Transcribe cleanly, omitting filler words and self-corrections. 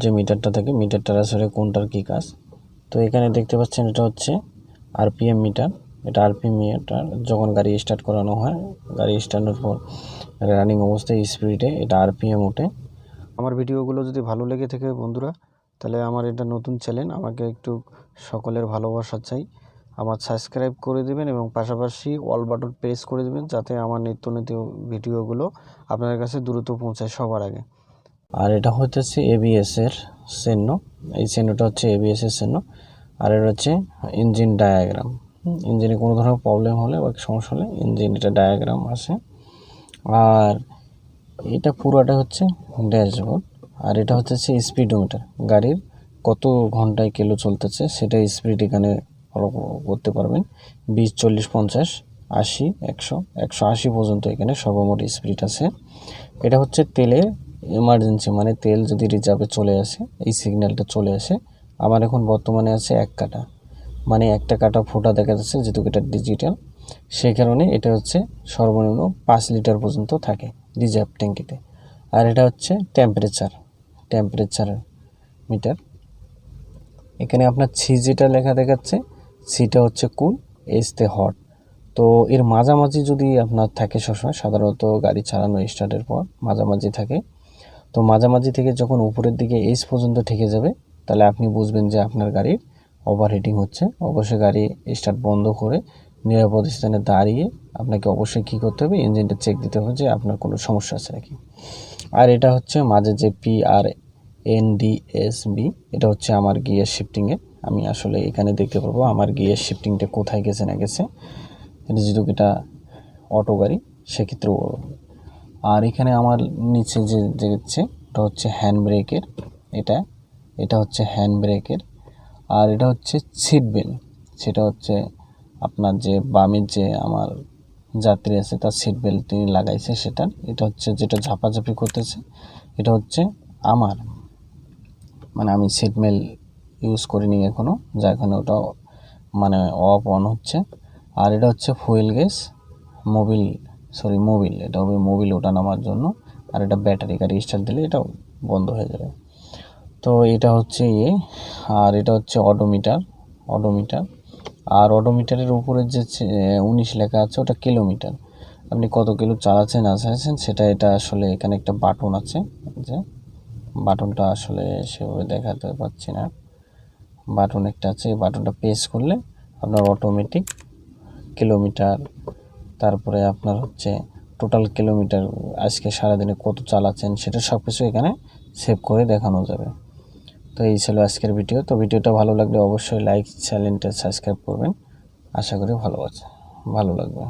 যে মিটারটা থাকে মিটারটার আসলে কোনটার কী কাজ। তো এখানে দেখতে পাচ্ছেন এটা হচ্ছে আরপিএম মিটার। এটা আরপিএম মিটার যখন গাড়ি স্টার্ট করানো হয়, গাড়ি স্টার্টের পর রানিং অবস্থায় স্পিডে এটা আরপিএম ওঠে। আমার ভিডিওগুলো যদি ভালো লেগে থাকে বন্ধুরা, তাহলে আমার এটা নতুন চ্যানেল, আমাকে একটু সকলের ভালোবাসা চাই। আমার সাবস্ক্রাইব করে দেবেন এবং পাশাপাশি অল বাটন প্রেস করে দেবেন, যাতে আমার নিত্য নতুন ভিডিওগুলো আপনাদের কাছে দ্রুত পৌঁছায় সবার আগে। আর এটা হচ্ছে এবিএসের চিহ্ন, এই চিহ্নটা হচ্ছে এবিএসের চিহ্ন। আর এটা হচ্ছে ইঞ্জিন ডায়াগ্রাম। ইঞ্জিনে কোনো ধরনের প্রবলেম হলে বা সমস্যা হলে ইঞ্জিন এটা ডায়াগ্রাম আসে। আর এটা পুরোটা হচ্ছে ড্যাশবোর্ড। আর এটা হচ্ছে স্পিডোমিটার, গাড়ির কত ঘন্টায় কিলো চলতেছে সেটা স্পিড এখানে ফলো করতে পারবেন। 20, 40, 50, 80, 100, 180 পর্যন্ত এখানে সর্বমোট স্পিড আছে। এটা হচ্ছে তেলের এমার্জেন্সি, মানে তেল যদি রিজার্ভে চলে আসে এই সিগন্যালটা চলে আসে। আমার এখন বর্তমানে আছে 1 কাটা, মানে একটা কাটা ফোটা দেখা যাচ্ছে, যেহেতু এটা ডিজিটাল সেই কারণে এটা হচ্ছে সর্বনিম্ন 5 লিটার পর্যন্ত থাকে রিজার্ভ ট্যাঙ্কিতে। আর এটা হচ্ছে টেম্পারেচার মিটার। এখানে আপনার সি যেটা লেখা দেখাচ্ছে, সিটা হচ্ছে কুল, এসতে হট। তো এর মাঝামাঝি যদি আপনার থাকে সবসময়, সাধারণত গাড়ি চালানো স্টার্টের পর মাঝামাঝি থাকে। তো মাঝামাঝি থেকে যখন উপরের দিকে এস পর্যন্ত ঠেকে যাবে, তাহলে আপনি বুঝবেন যে আপনার গাড়ির ওভারহিটিং হচ্ছে। অবশ্যই গাড়ি স্টার্ট বন্ধ করে নিরাপদ স্থানে দাঁড়িয়ে আপনাকে অবশ্যই কী করতে হবে, ইঞ্জিনটা চেক দিতে হবে যে আপনার কোনো সমস্যা আছে নাকি। আর এটা হচ্ছে মাঝে যে PRNDSB, এটা হচ্ছে আমার গিয়ার শিফটিংয়ে। আমি আসলে এখানে দেখতে পারবো আমার গিয়ার শিফটিংটা কোথায় গেছে না গেছে, এটা যেহেতু এটা অটো গাড়ি সেক্ষেত্রেও। আর এখানে আমার নিচে যে দেখছে এটা হচ্ছে হ্যান্ড ব্রেকের, এটা হচ্ছে হ্যান্ড ব্রেকের। আর এটা হচ্ছে সিট বেল্ট, সেটা হচ্ছে আপনার যে বামের যে আমার যাত্রী আছে তার সিট বেল্ট তিনি লাগাইছে সেটা। এটা হচ্ছে যেটা ঝাপাঝাপি করতেছে, এটা হচ্ছে আমার, মানে আমি সিট বেল্ট ইউজ করিনি এখনও, যা এখানে ওটা মানে অফ অন হচ্ছে। আর এটা হচ্ছে ফুয়েল গ্যাস মোবিল, এটা হবে মোবিল ওটা নামার জন্য। আর এটা ব্যাটারি, গাড়ি স্টার্ট দিলে এটা বন্ধ হয়ে যাবে। তো এটা হচ্ছে আর এটা হচ্ছে অডোমিটার। আর অডোমিটারের উপরে যে 19 লেখা আছে ওটা কিলোমিটার, আপনি কত কিলো চালাচ্ছেন না চালাচ্ছেন সেটা। এটা আসলে এখানে একটা বাটন আছে, যে বাটনটা আসলে সেভাবে দেখাতে পাচ্ছি না, বাটন একটা আছে, এই বাটনটা প্রেস করলে আপনার অটোমেটিক কিলোমিটার, তারপরে আপনার হচ্ছে টোটাল কিলোমিটার আজকে সারাদিনে কত চালাচ্ছেন সেটা সব কিছু এখানে সেভ করে দেখানো যাবে। তো এই ছিল আজকের ভিডিও। তো ভিডিওটা ভালো লাগলে অবশ্যই লাইক, চ্যানেলটা সাবস্ক্রাইব করবেন। আশা করি ভালো লাগবে।